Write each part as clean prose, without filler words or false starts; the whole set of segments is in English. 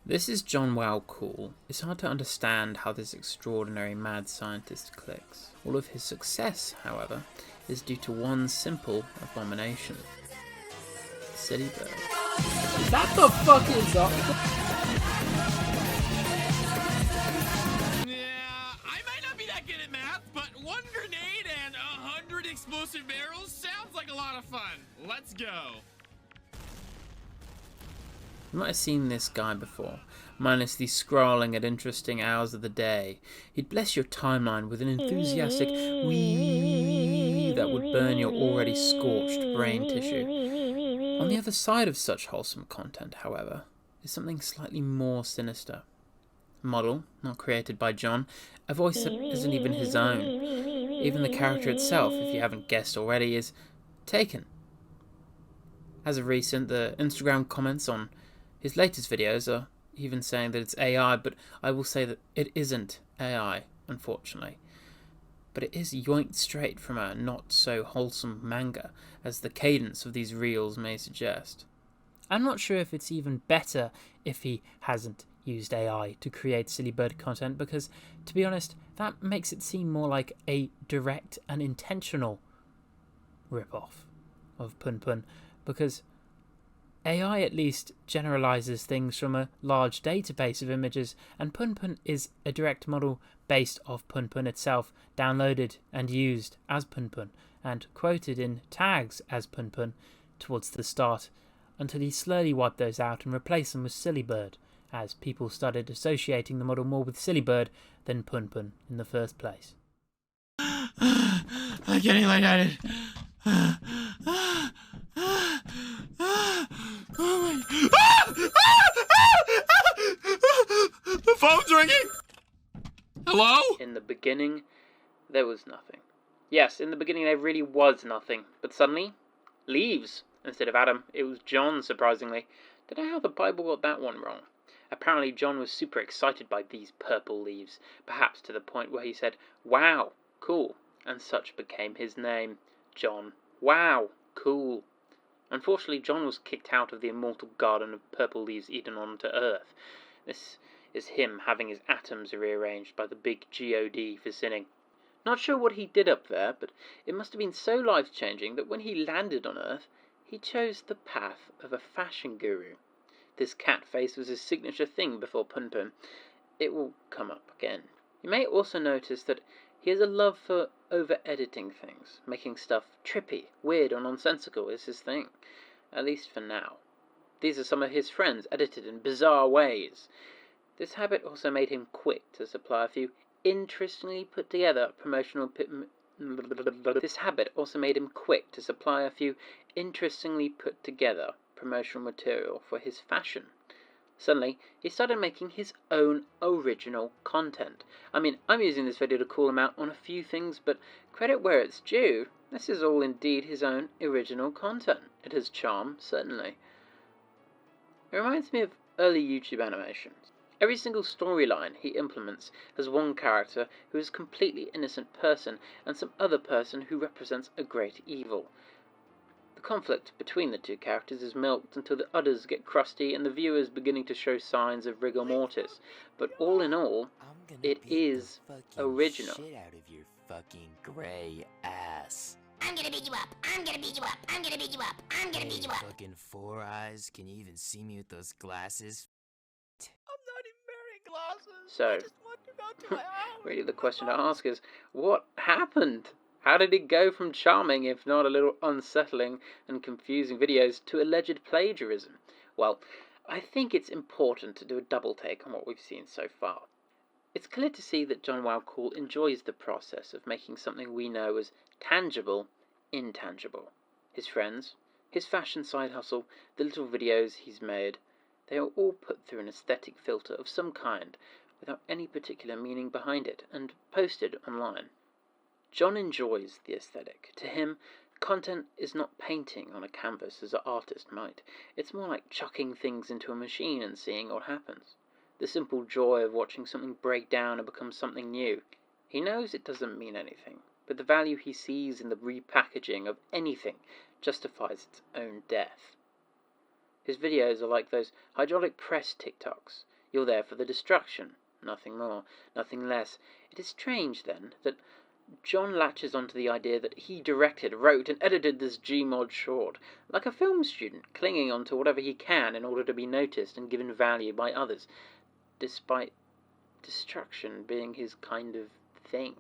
This is Johnwowcool. It's hard to understand how this extraordinary mad scientist clicks. All of his success, however, is due to one simple abomination. Silly bird. Is that the fucking doctor? Yeah, I might not be that good at math, but 1 grenade and 100 explosive barrels sounds like a lot of fun. Let's go. You might have seen this guy before, minus the scrolling at interesting hours of the day. He'd bless your timeline with an enthusiastic wee that would burn your already scorched brain tissue. On the other side of such wholesome content, however, is something slightly more sinister. A model, not created by John, a voice that isn't even his own. Even the character itself, if you haven't guessed already, is taken. As of recent, the Instagram comments on his latest videos are even saying that it's AI, but I will say that it isn't AI, unfortunately. But it is yoinked straight from a not-so-wholesome manga, as the cadence of these reels may suggest. I'm not sure if it's even better if he hasn't used AI to create silly bird content, because, to be honest, that makes it seem more like a direct and intentional rip-off of punpun, because AI at least generalizes things from a large database of images, and punpun is a direct model based off punpun itself, downloaded and used as punpun, and quoted in tags as punpun towards the start, until he slowly wiped those out and replaced them with silly bird, as people started associating the model more with silly bird than punpun in the first place. I'm getting lightheaded. The phone's ringing! Hello? In the beginning, there was nothing. Yes, in the beginning there really was nothing, but suddenly, leaves. Instead of Adam, it was John, surprisingly. Don't know how the Bible got that one wrong. Apparently John was super excited by these purple leaves, perhaps to the point where he said, "Wow, cool," and such became his name. John. Wow, cool. Unfortunately, John was kicked out of the immortal garden of purple leaves Eden onto Earth. This is him having his atoms rearranged by the big God for sinning. Not sure what he did up there, but it must have been so life-changing that when he landed on Earth, he chose the path of a fashion guru. This cat face was his signature thing before punpun. It will come up again. You may also notice that he has a love for over-editing things. Making stuff trippy, weird, or nonsensical is his thing. At least for now. These are some of his friends, edited in bizarre ways. This habit also made him quick to supply a few interestingly put together promotional material for his fashion. Suddenly, he started making his own original content. I mean, I'm using this video to call him out on a few things, but credit where it's due. This is all indeed his own original content. It has charm, certainly. It reminds me of early YouTube animations. Every single storyline he implements has one character who is a completely innocent person and some other person who represents a great evil. The conflict between the two characters is milked until the udders get crusty and the viewer is beginning to show signs of rigor mortis. But all in all, it is original. Shit out of your fucking gray ass. I'm gonna beat you up. I'm gonna beat you up. I'm gonna beat you up. I'm gonna beat you up. Fucking 4 eyes. Can you even see me with those glasses? I'm not even wearing glasses. So, I just want to go to my house. really the question to ask is, what happened? How did it go from charming, if not a little unsettling and confusing videos, to alleged plagiarism? Well, I think it's important to do a double take on what we've seen so far. It's clear to see that Johnwowcool enjoys the process of making something we know as tangible, intangible. His friends, his fashion side hustle, the little videos he's made, they are all put through an aesthetic filter of some kind, without any particular meaning behind it, and posted online. John enjoys the aesthetic. To him, content is not painting on a canvas as an artist might. It's more like chucking things into a machine and seeing what happens. The simple joy of watching something break down and become something new. He knows it doesn't mean anything, but the value he sees in the repackaging of anything justifies its own death. His videos are like those hydraulic press TikToks. You're there for the destruction, nothing more, nothing less. It is strange, then, that John latches onto the idea that he directed, wrote, and edited this Gmod short, like a film student, clinging onto whatever he can in order to be noticed and given value by others, despite destruction being his kind of thing.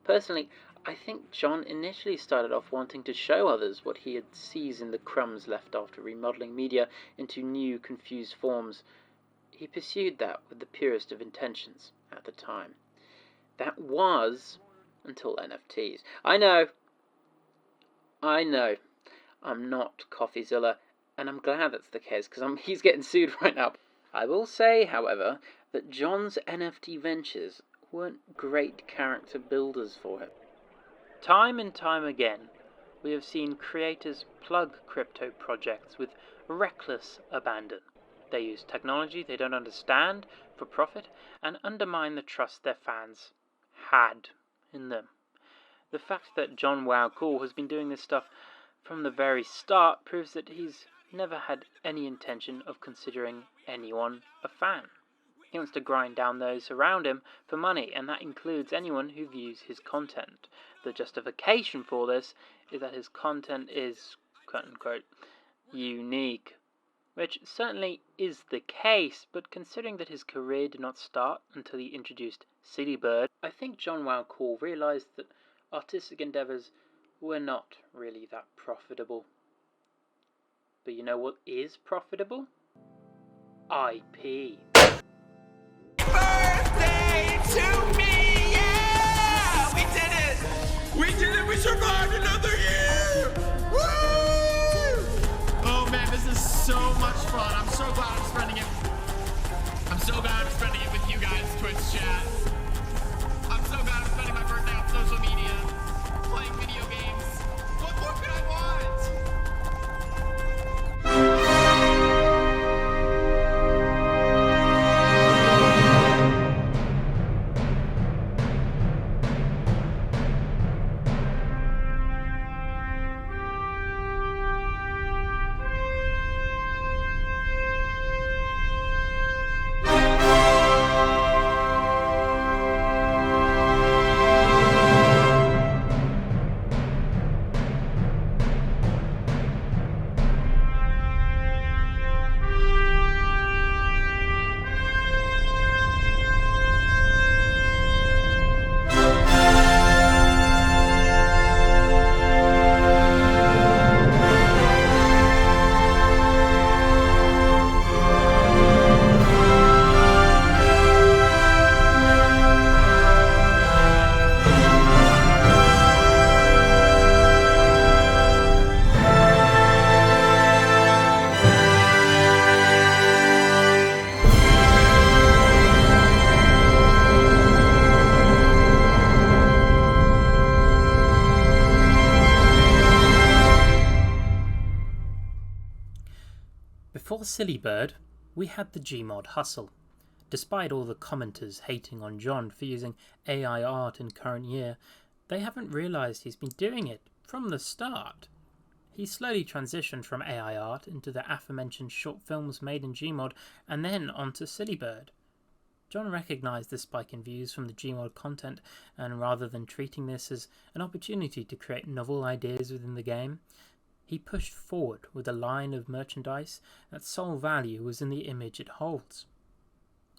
Personally, I think John initially started off wanting to show others what he had seized in the crumbs left after remodeling media into new, confused forms. He pursued that with the purest of intentions at the time. That was until NFTs. I know, I'm not CoffeeZilla, and I'm glad that's the case, because he's getting sued right now. I will say, however, that John's NFT ventures weren't great character builders for him. Time and time again, we have seen creators plug crypto projects with reckless abandon. They use technology they don't understand for profit and undermine the trust their fans had in them. The fact that Johnwowcool has been doing this stuff from the very start proves that he's never had any intention of considering anyone a fan. He wants to grind down those around him for money, and that includes anyone who views his content. The justification for this is that his content is, quote-unquote, unique, which certainly is the case, but considering that his career did not start until he introduced Silly-Bird, I think Johnwowcool realised that artistic endeavours were not really that profitable. But you know what is profitable? IP. Birthday to me! Yeah! We did it! We did it! We survived another year! Woo! Oh man, this is so much fun. I'm so glad I'm spending it. I'm so glad I'm spending it with you guys, Twitch chat. I'm so glad I'm spending my birthday on social media, playing video games. What more could I want? Before Silly-Bird, we had the Gmod hustle. Despite all the commenters hating on John for using AI art in current year, they haven't realised he's been doing it from the start. He slowly transitioned from AI art into the aforementioned short films made in Gmod and then onto Silly-Bird. John recognised the spike in views from the Gmod content, and rather than treating this as an opportunity to create novel ideas within the game, he pushed forward with a line of merchandise that sole value was in the image it holds.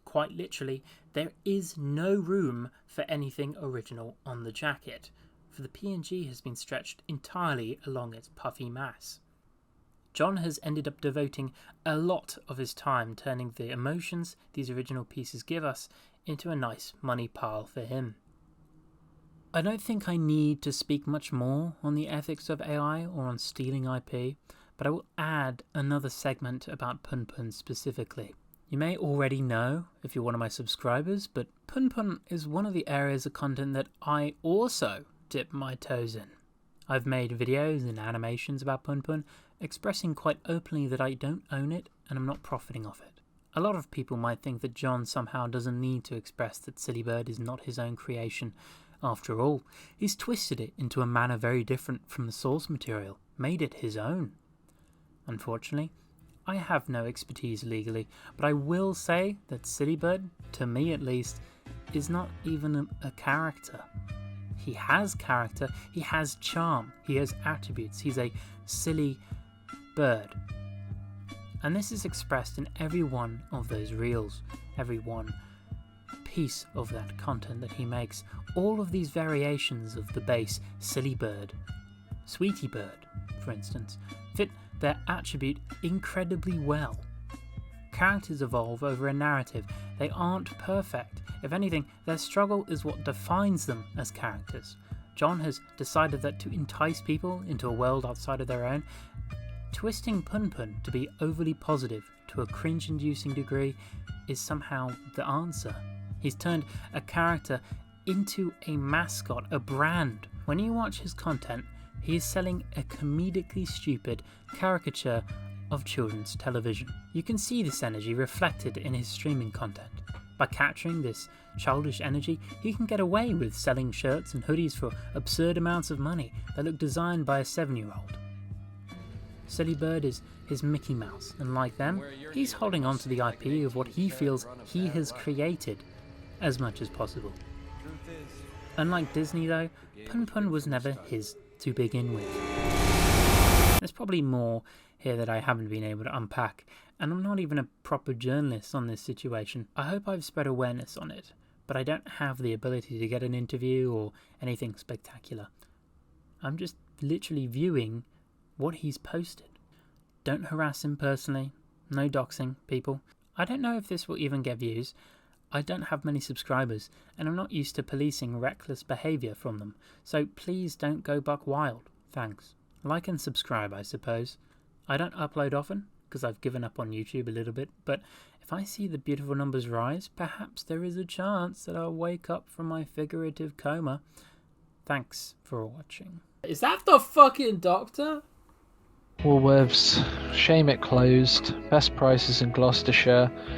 Quite literally, there is no room for anything original on the jacket, for the PNG has been stretched entirely along its puffy mass. John has ended up devoting a lot of his time turning the emotions these original pieces give us into a nice money pile for him. I don't think I need to speak much more on the ethics of AI or on stealing IP, but I will add another segment about punpun specifically. You may already know if you're one of my subscribers, but punpun is one of the areas of content that I also dip my toes in. I've made videos and animations about punpun, expressing quite openly that I don't own it and I'm not profiting off it. A lot of people might think that John somehow doesn't need to express that Silly-Bird is not his own creation. After all, he's twisted it into a manner very different from the source material, made it his own. Unfortunately, I have no expertise legally, but I will say that Sillybird, to me at least, is not even a character. He has character, he has charm, he has attributes, he's a silly bird. And this is expressed in every one of those reels, every one piece of that content that he makes. All of these variations of the base silly bird, sweetie bird, for instance, fit their attribute incredibly well. Characters evolve over a narrative. They aren't perfect. If anything, their struggle is what defines them as characters. John has decided that to entice people into a world outside of their own, twisting punpun to be overly positive to a cringe-inducing degree is somehow the answer. He's turned a character into a mascot, a brand. When you watch his content, he is selling a comedically stupid caricature of children's television. You can see this energy reflected in his streaming content. By capturing this childish energy, he can get away with selling shirts and hoodies for absurd amounts of money that look designed by a 7-year-old. Sillybird is his Mickey Mouse, and like them, he's holding on to the IP of what he feels he has created as much as possible. Unlike Disney though, punpun was never his to begin with. There's probably more here that I haven't been able to unpack, and I'm not even a proper journalist on this situation. I hope I've spread awareness on it, but I don't have the ability to get an interview or anything spectacular. I'm just literally viewing what he's posted. Don't harass him personally. No doxing, people. I don't know if this will even get views. I don't have many subscribers, and I'm not used to policing reckless behaviour from them, so please don't go buck wild. Thanks. Like and subscribe, I suppose. I don't upload often, because I've given up on YouTube a little bit, but if I see the beautiful numbers rise, perhaps there is a chance that I'll wake up from my figurative coma. Thanks for watching. Is that the fucking doctor? Woolworths, shame it closed. Best prices in Gloucestershire.